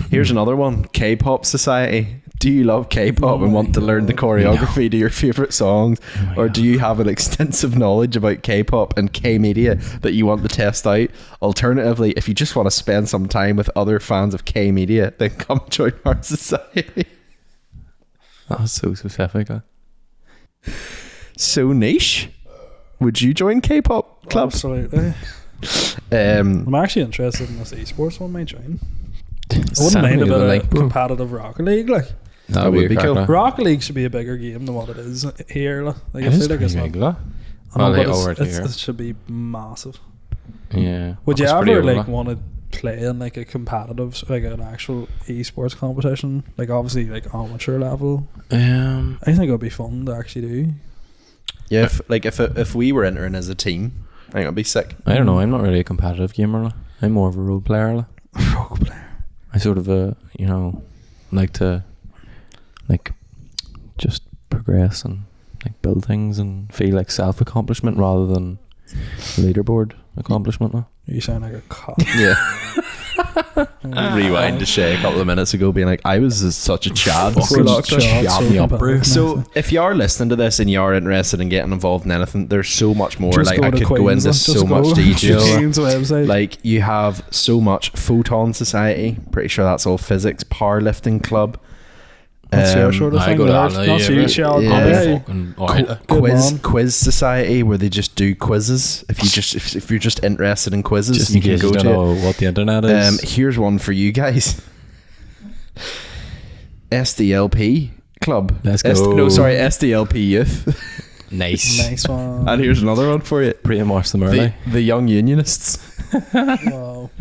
Here's another one: K-pop society. Do you love K-pop and want to learn the choreography to your favorite songs, or do you have an extensive knowledge about K-pop and K-media that you want to test out? Alternatively, if you just want to spend some time with other fans of K-media, then come join our society. That was so specific. Like. So niche. Would you join K-pop clubs? Absolutely. I'm actually interested in this esports one, might join. I wouldn't Send mind me a the bit link, of bro. competitive Rocket League. Like That would be cool. Rocket League should be a bigger game than what it is here. Like I It feel is like it's pretty not. big, like. I know, Well, they but are it's- here. it should be massive. Yeah. Would you It's pretty ever over, like want to play in like a competitive, like an actual esports competition? Like obviously like amateur level. I think it would be fun to actually do. Yeah, if we were entering as a team, I think it'd be sick. I don't know. I'm not really a competitive gamer. Like. I'm more of a role player. Like. Role player. I sort of like to like just progress and like build things and feel like self accomplishment rather than leaderboard accomplishment. Like. You sound like a cop. Yeah. Rewind to Shea a couple of minutes ago, being like, I was such a Chad. Fucking So Chad, shot so me up, bro. competitive. So if you are listening to this and you are interested in getting involved in anything, there's so much more. Just Like go I to could go Queen's, into just so go much to detail. Queen's website. Like you have so much. Photon Society, pretty sure that's all physics. Powerlifting Club, What's your sort of I thing? go to Lord? Ireland, Not yeah, you, but- Shell. Yeah. Yeah. Fucking alright. Good quiz man. quiz society where they just do quizzes. If you're just interested in quizzes, Just you in can case go you don't to it. know what the internet is. Here's one for you guys. SDLP Club. Let's go. SDLP Youth. Nice. Nice one. And here's another one for you. Brainwash them early. The Young Unionists. Wow.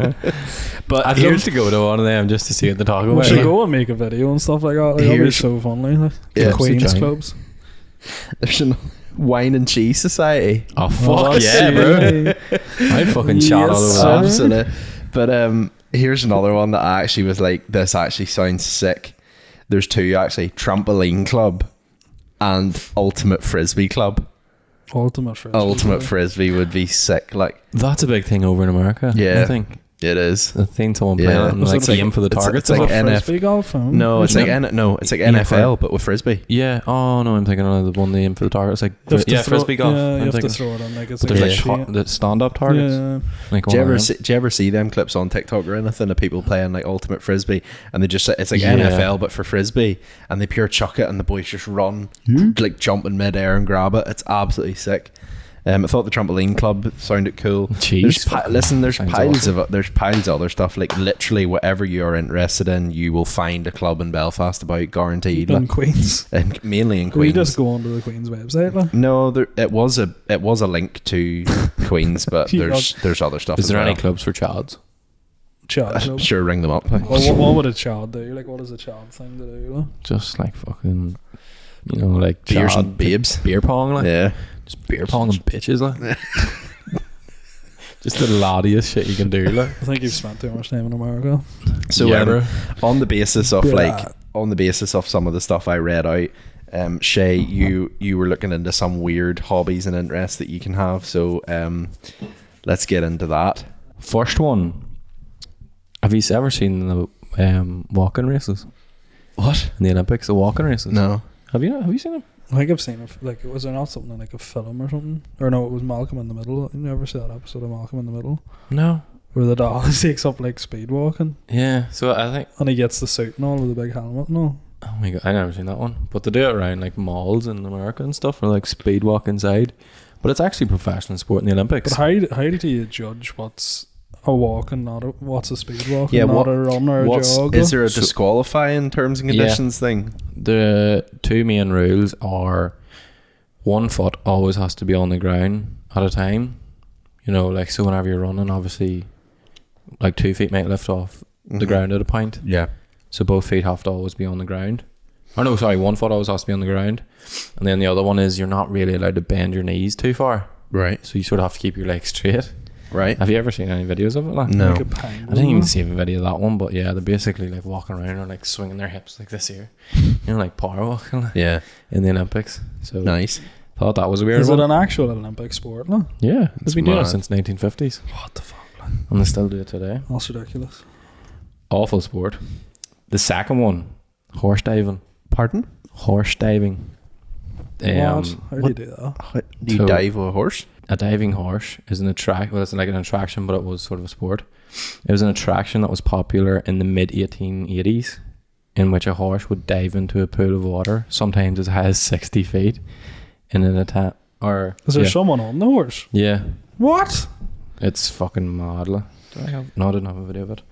But I'd love to go to one of them just to see what they talk We about. should like. go and make a video and stuff like that. Like, that'd be Here's- so funny. Like, Yeah, the Queen's so clubs. There's a Wine and Cheese Society. Oh Oh, fuck yeah, bro! bro. I'd fucking chat all Yes, over that. sir. Absolutely. But here's another one that I actually was like, this actually sounds sick. There's two actually: Trampoline Club and Ultimate Frisbee Club. Ultimate Frisbee. Ultimate Frisbee would be sick. Like, That's a big thing over in America. Yeah. I think it is. I've seen someone Yeah. playing it and Was like it like- aim for the it's- targets. it's like and stuff. Frisbee golf. No, it's Isn't like it? it's like Yeah, NFL, but with Frisbee. Yeah. Oh no, I'm thinking of the one they aim for the targets. Like You have to yeah, throw- frisbee golf. Yeah, you I'm have to thinking. throw it in. Like, it's But like there's a like shit. the stand-up targets. Yeah. Like Do you one ever of them. do you ever see them clips on TikTok or anything of people playing like Ultimate Frisbee and they just it's like Yeah. NFL but for Frisbee and they pure chuck it and the boys just run like jump in midair and grab it. It's absolutely sick. I thought the Trampoline Club sounded cool. Jeez, There's fucking there's sounds piles awesome. there's piles of other stuff. Like literally whatever you're interested in, you will find a club in Belfast about, guaranteed. In Like, Queens. and mainly in Can we Queens. just go onto the Queen's website? Like? No, it was a link to Queens, but You there's other stuff. Is as there well. any clubs for chads? Child club. Sure, ring them up. Like. Well, what would a child do? Like, what is a child thing to do? Like? Just like fucking, you know, like Beers chad- and babes. beer pong, like Yeah. just beer pong and bitches, like. Just the laddiest shit you can do, like. I think you've spent too much time in America. So yeah, bro. on the basis of Yeah. on the basis of some of the stuff I read out, Shea, you were looking into some weird hobbies and interests that you can have. So let's get into that. First one. Have you ever seen the walking races What? in the Olympics? The walking races. No. Have you? Have you seen them? I think I've seen it. Like, was there not something like a film or something? Or no, it was Malcolm in the Middle. You never see that episode of Malcolm in the Middle No. where the dog takes up like speed walking Yeah. So I think. and he gets the suit and all with the big helmet and all. Oh my god, I never seen that one. But they do it around like malls in America and stuff, or like speed walk inside. But it's actually professional sport in the Olympics. But how do you judge what's a walk and not what's a speed walk? Yeah, and what- not a run or a jog. Is there a So- disqualifying terms and Yeah. conditions thing? The two main rules are 1 foot always has to be on the ground at a time. You know, like so whenever you're running, obviously, like 2 feet might lift off the Mhm. ground at a point. Yeah. So both feet have to always be on the ground. Or no, sorry, 1 foot always has to be on the ground. And then the other one is you're not really allowed to bend your knees too far. Right. So you sort of have to keep your legs straight. Right. Have you ever seen any videos of it? Like? No. Like a penguin. I didn't even see a video of that one, but yeah, they're basically like walking around or like swinging their hips like this here. You know, like power walking like, Yeah. in the Olympics. So Nice. thought that was a weird Is one. it an actual Olympic sport? No? Yeah, It's it's been doing it mad. since 1950s. What the fuck? And they still do it today. That's ridiculous. Awful sport. The second one, horse diving. Pardon? Horse diving. What? How do you what- do that? How, do you So- dive with a horse? A diving horse is an attract. Well, it's like an attraction, but it was sort of a sport. It was an attraction that was popular in the mid 1880s, in which a horse would dive into a pool of water, sometimes as high as 60 feet, in an attempt. Or Is there yeah. someone on the horse? Yeah, What? it's fucking mad. Like. Do I have? No, I didn't have a video of it.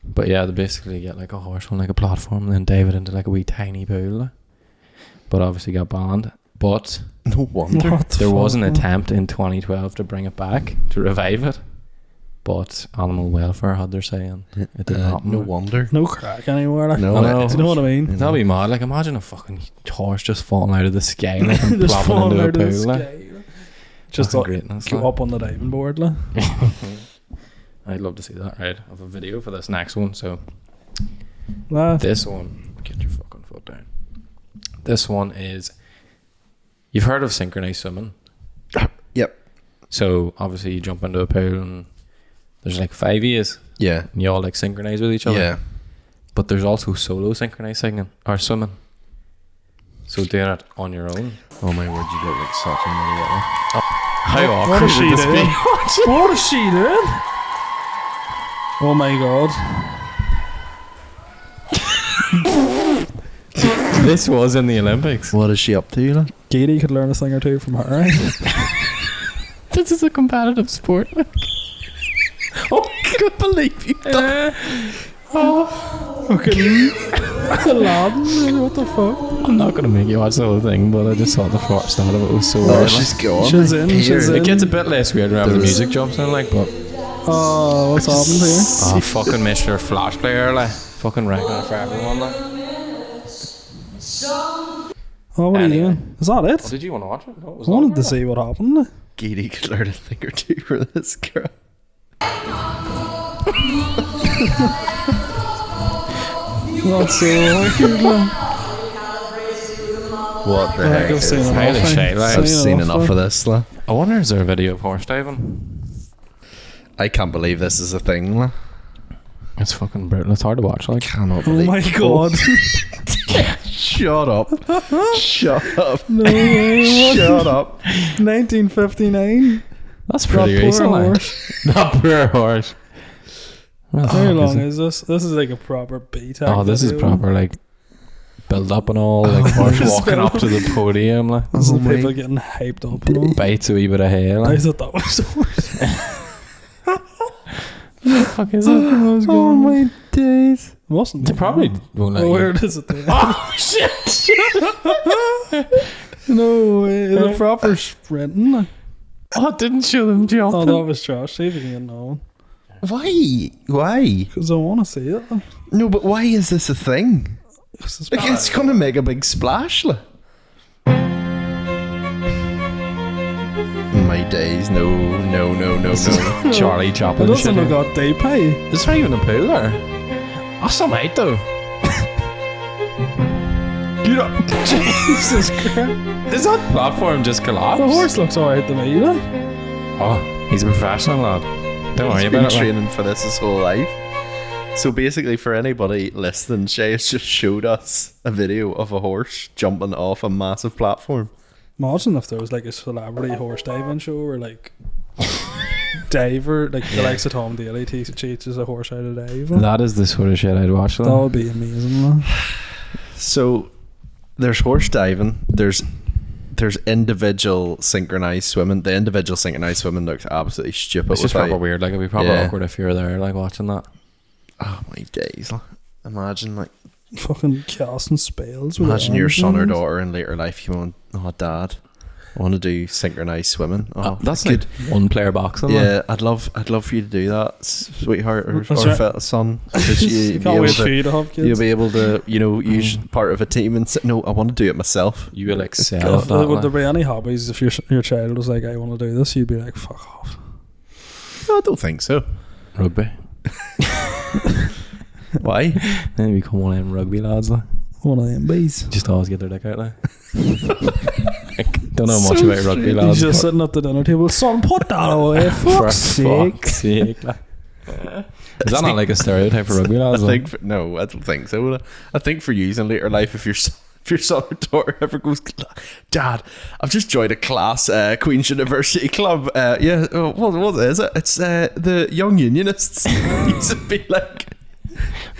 But yeah, they basically get like a horse on like a platform and then dive it into like a wee tiny pool. Like. But obviously got banned. But No wonder. What the there was fuck, an man? attempt in 2012 to bring it back, to revive it. But animal welfare had their say and it didn't happen. No wonder. No crack anywhere. Like. No. I know. Do you know what I mean? That'd be mad. Like imagine a fucking horse just falling out of the sky like, and Just plopping falling into a out of the pool. Like. sky. Just Fucking like, greatness, go like. up on the diving board. Like. I'd love to see that. Right, I have a video for this next one. So Nah. this one, get your fucking foot down. This one is, you've heard of synchronized swimming. Yep. So obviously you jump into a pool and there's like 5 years Yeah. and you all like synchronize with each other. Yeah. But there's also solo synchronized singing or swimming. So doing it on your own. Oh my word, you look like such a idiot. How What awkward is she would this doing? be? What is she doing? Oh my god. This was in the Olympics. What is she up to, like? Katie could learn a thing or two from her. This is a competitive sport. Oh, I can't believe you done. Fucking Aladdin, what the fuck? I'm not gonna make you watch the whole thing, but I just thought the first start of it was so Oh, weird. she's gone. She's in, Here. she's in. It gets a bit less weird whenever the music jumps in, like, but Oh, what's happened here? oh, fucking Mr. Flash Player, like, fucking wrecking it for everyone, like. Oh, what are you Anyway. doing? Is that it? Oh, did you want to watch it? No, it was I not wanted to weird. see what happened. Katie could learn a thing or two for this girl. That's so weird. Like. What the Like, heck I've is seen this? enough. Highly like. Shea, like. I've seen enough, enough of like. this, like. I wonder, is there a video of horse diving? I can't believe this is a thing, like. It's fucking brutal. It's hard to watch, like. Cannot Oh believe. my god. Shut up. Shut up. No way. Shut up. 1959. That's That pretty poor recent, like. horse. That poor horse. What the How fuck long it? is this? This is like a proper B-tag. Oh, this is video. proper, like, build up and all, like, horse This walking up to the podium, like. This is Oh my people getting hyped up and all. Bites a wee bit of hair, I like. thought that was the horse. What the fuck is it? Oh my days. It wasn't. They probably won't let Oh, you. where is it then? Oh, shit! No way. The proper sprinting. Like. Oh, it didn't show them Oh, jumping. that was Josh. See if you can get another one. Why? Why? Because I want to see it. Like. No, but why is this a thing? 'Cause it's Like, it's gonna make a big splash, like. My days, no. Charlie It chopping doesn't shit. look that deep, hey? There's not even a pool there. Oh, some height though. Get up. Jesus Christ. Is that platform just collapsed? The horse looks alright to me, like. Oh, he's a professional lad. Don't worry He's about been it. Like. training for this his whole life. So basically, for anybody listening, Shea has just showed us a video of a horse jumping off a massive platform. Imagine if there was like a celebrity horse diving show or like diver, like the likes of Tom Daly teaches a horse how to dive. Like. That is the sort of shit I'd watch. That Though. would be amazing. Like. So there's horse diving. There's individual synchronized swimming. The individual synchronized swimming looks absolutely stupid. It's just without- proper weird. Like it'd be proper Yeah. awkward if you were there, like watching that. Oh my days! Like, imagine Fucking casting spells. with imagine your arms son or and- daughter in later life. You want, oh dad, I want to do synchronized swimming. Oh, That's good. like one player boxing. Like. Yeah, I'd love for you to do that, sweetheart or That's right. son. Because you Can't wait for you to have kids. you'll be able to, use part of a team and say, no, I want to do it myself. You will excel at that. Would Like. there be any hobbies if your child was like, I want to do this? You'd be like, fuck off. No, I don't think so. Rugby. Why? Then you become one of them rugby lads. Like. One of them bees. Just always get their dick out there. Don't know much about rugby He's lads. just but sitting at the dinner table. Son, put that away. for Fuck's sake. fuck's sake. Like. Is that not like a stereotype for rugby lads? I Like? think no, I don't think so. I think for you in later life, if your son or daughter ever goes, Dad, I've just joined a class, Queen's University Club. What is it? It's the Young Unionists. You should be like,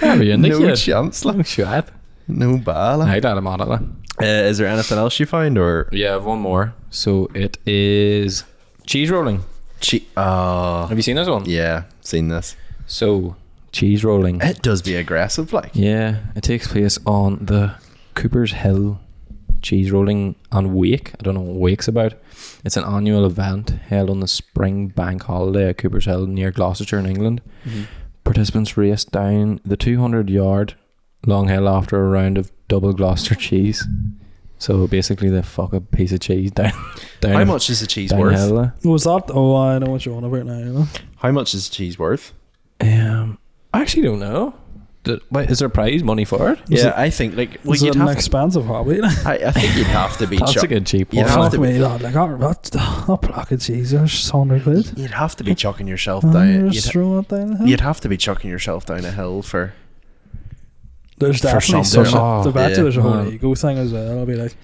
Whatever you no indicate. chance, Oh, like, shit. no ball. I got him on it. Like. Is there anything else you find or? Yeah, I have one more. So it is cheese rolling. Have you seen this one? Yeah, seen this. So cheese rolling. It does be aggressive, like. Yeah, it takes place on the Cooper's Hill cheese rolling and wake. I don't know what wake's about. It's an annual event held on the spring bank holiday at Cooper's Hill near Gloucestershire in England. Mm-hmm. Participants race down the 200-yard long hill after a round of double Gloucester cheese. So basically they fuck a piece of cheese down How much is the cheese down worth? hill. Was that? Oh, I know what you want about now. You know? How much is the cheese worth? I actually don't know. Wait, is there prize money for it? Yeah, I think like Is it an expensive hobby? I think you'd have to be. That's a good cheap You'd one. have Fuck to me, lad. Like, that block of cheese is 100 quid. You'd have to be chucking yourself I'm down. just throwing it down the hill. You'd have to be chucking yourself down a hill for. There's for definitely something. such a, Oh, the bet yeah. there's a whole Man. ego thing as well. I'll be like,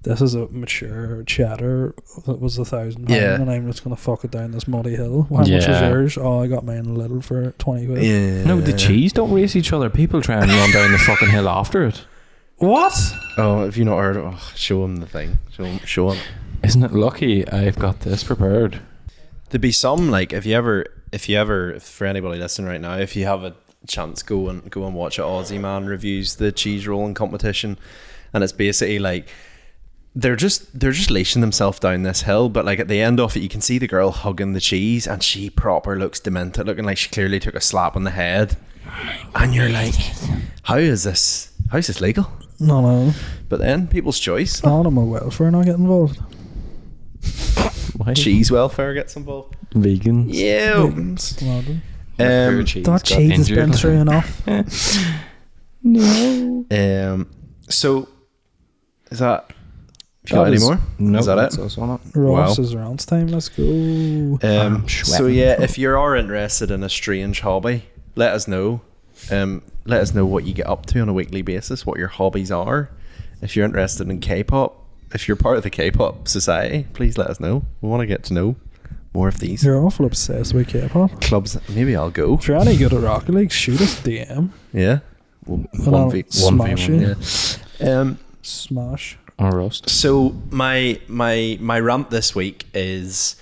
this is a mature cheddar that was £1,000, Yeah. and I'm just gonna fuck it down this muddy hill. How much was Yeah. yours? Oh, I got mine a little for 20 quid. Yeah. No, the cheese don't race each other. People try and run down the fucking hill after it. What? Oh, have you not heard? Oh, show him the thing. Show him. Isn't it lucky I've got this prepared? There'd be some like if you ever for anybody listening right now, if you have a chance, go and watch it. Aussie Man reviews the cheese rolling competition, and it's basically like they're just leashing themselves down this hill, but like at the end of it, you can see the girl hugging the cheese, and she proper looks demented, looking like she clearly took a slap on the head, and you're like, how's this legal? No. But then people's choice. Animal welfare not get involved. Why? Cheese welfare gets involved. Vegans. Yeah. Vegans, London. Cheese That got cheese has been injured. through enough. No. So is that? Have you got any more? No, Is that that's it? us on it. Ross Wow. is rounds time. Let's go. I'm So sweating. yeah, if you are interested in a strange hobby, let us know. Let us know what you get up to on a weekly basis, what your hobbies are. If you're interested in K-pop, if you're part of the K-pop society, please let us know. We want to get to know more of these You're awful obsessed with K-pop. clubs. Maybe I'll go. If you're any good at Rocket League, shoot us DM. Yeah. And One I'll v smash one. you. Yeah. Smash. Or roast. So my rant this week is: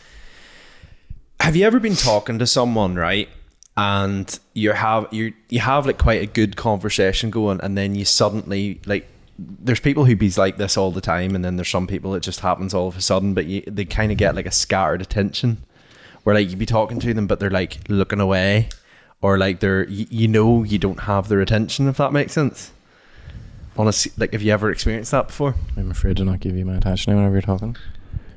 have you ever been talking to someone, right? And you have like quite a good conversation going, and then you suddenly like, there's people who be like this all the time, and then there's some people it just happens all of a sudden, but they kind of get like a scattered attention, where like you be talking to them, but they're like looking away, or like they're you don't have their attention, if that makes sense. Honestly, like, have you ever experienced that before? I'm afraid to not give you my attention whenever you're talking.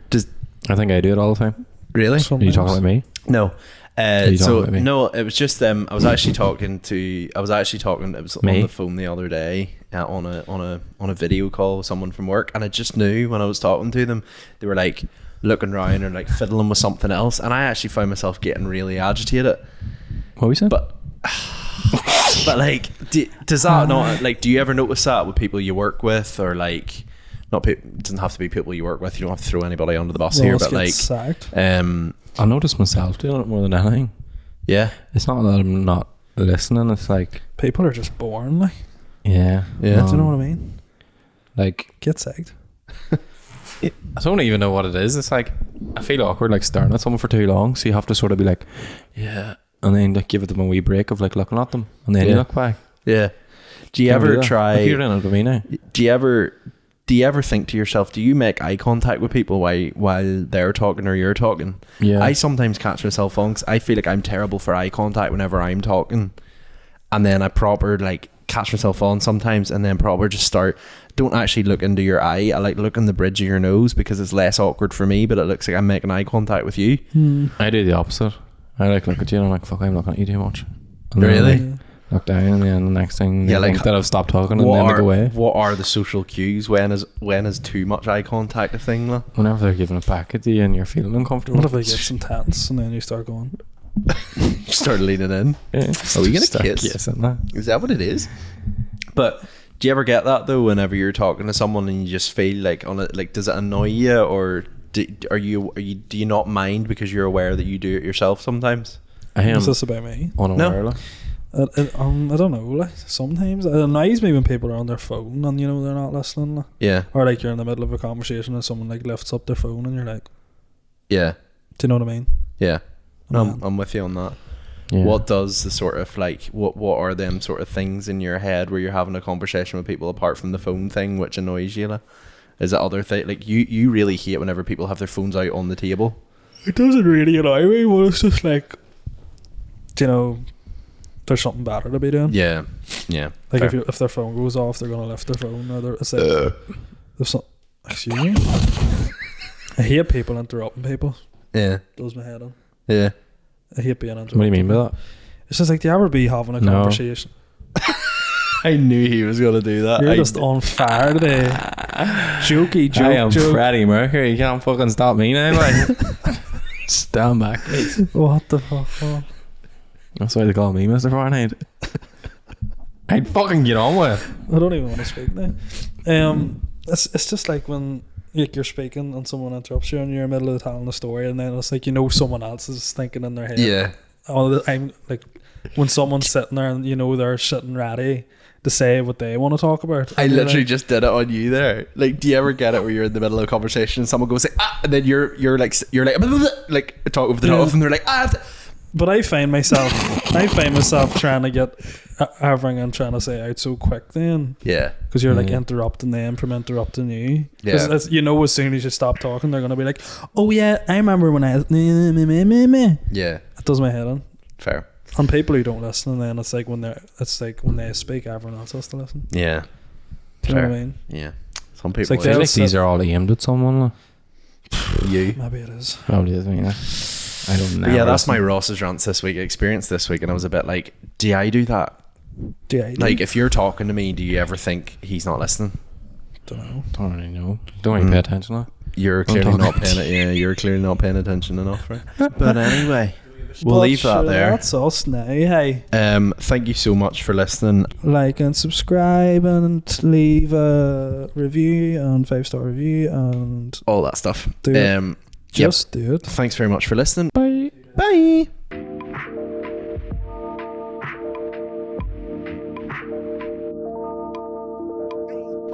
Does I think I do it all the time. really? Are you talking about me? No. you So talking about me? no, it was just I was actually talking. It was Me? on the phone the other day on a video call with someone from work, and I just knew when I was talking to them, they were like looking around or like fiddling with something else, and I actually found myself getting really agitated. What we said? But but like, does that not like? Do you ever notice that with people you work with, or like, not it doesn't have to be people you work with. You don't have to throw anybody under the bus here, Ross but like, gets sacked. I notice myself doing it more than anything. yeah, It's not that I'm not listening. It's like, People are just born. Like, yeah. yeah. do you know what I mean? Like, Get sacked. I don't even know what it is. It's like, I feel awkward like staring at someone for too long, so you have to sort of be like, yeah, and then like give them a wee break of like looking at them, and then you Yeah. look back. Yeah. Do you Can't do ever that. try? Like, you're in it with me now. Do you ever think to yourself, do you make eye contact with people while they're talking or you're talking? Yeah. I sometimes catch myself on, 'cause I feel like I'm terrible for eye contact whenever I'm talking, and then I proper like catch myself on sometimes, and then proper just don't actually look into your eye. I like look in the bridge of your nose because it's less awkward for me, but it looks like I'm making eye contact with you. I do the opposite. I like look at you and I'm like, fuck, I'm looking at you too much. And then Really? I, like, look down, and then the next thing, Yeah, like, that I've stopped talking, and then they go away. What are the social cues? When is too much eye contact a thing? Like? Whenever they're giving it back at you and you're feeling uncomfortable. What if they get some tense and then you start going? Start leaning in. Yeah. Are we gonna Start kiss? kissing, like. Is that what it is? But do you ever get that though? Whenever you're talking to someone and you just feel like on it, like, does it annoy you, or do you not mind because you're aware that you do it yourself sometimes? I am Is this about me? unaware. No. Like. I don't know. Like, sometimes it annoys me when people are on their phone and you know they're not listening. Like. Yeah, Or like you're in the middle of a conversation and someone like lifts up their phone and you're like, yeah, do you know what I mean? yeah. No, Yeah. I'm with you on that. Yeah. What does the sort of like what are them sort of things in your head where you're having a conversation with people apart from the phone thing which annoys you? Like? Is it other thing like you really hate whenever people have their phones out on the table? It doesn't really annoy me, but it's just like, you know, there's something better to be doing. Yeah, yeah. Like fair. if their phone goes off, they're gonna lift their phone. Or it's like, there's some. Excuse me. I hate people interrupting people. Yeah, Does my head in. yeah. I hate being interrupted. What do you mean by that? It's just like, do you ever be having a No. conversation? I knew he was gonna do that. You're I just on fire today. Jokey joke. I am joke. Freddie Mercury. You can't fucking stop me now. Like. Stand back, please. What the fuck? Oh. That's why they call me Mr. Fahrenheit. I'd fucking get on with it. I don't even want to speak now. It's just like when you're speaking and someone interrupts you and you're in the middle of telling a story, and then it's like, you know, someone else is thinking in their head. Yeah. I'm like, when someone's sitting there and you know they're sitting ready to say what they want to talk about. I And you're literally like, just did it on you there. Like, do you ever get it where you're in the middle of a conversation and someone goes like, and then you're like talk over the top, and they're like, But I find myself trying to get everything I'm trying to say out so quick then. yeah, Because you're like interrupting them from interrupting you. Yeah. Because as soon as you stop talking, they're going to be like, oh yeah, I remember when I... It yeah, does my head in. fair, And people who don't listen, and then it's like when they speak, everyone else has to listen. yeah, Do you know fair. what I mean? Yeah. Some people, like I feel they'll like these are all aimed at someone. Like. you. Maybe it is. Probably is. I mean, I don't know. But yeah, that's my Ross's rants this week, experience this week, and I was a bit like, do I do that? Yeah, Like, if you're talking to me, do you ever think he's not listening? don't know. Don't really know. Don't really pay attention. Like. You're Don't clearly talk. not paying it. Yeah, you're clearly not paying attention enough, right? But anyway, we'll leave that there. That's us now. Hey, Thank you so much for listening. like and subscribe and leave a review and 5-star review and All that stuff. Do it. Yep. just do it. Thanks very much for listening. Bye. Bye.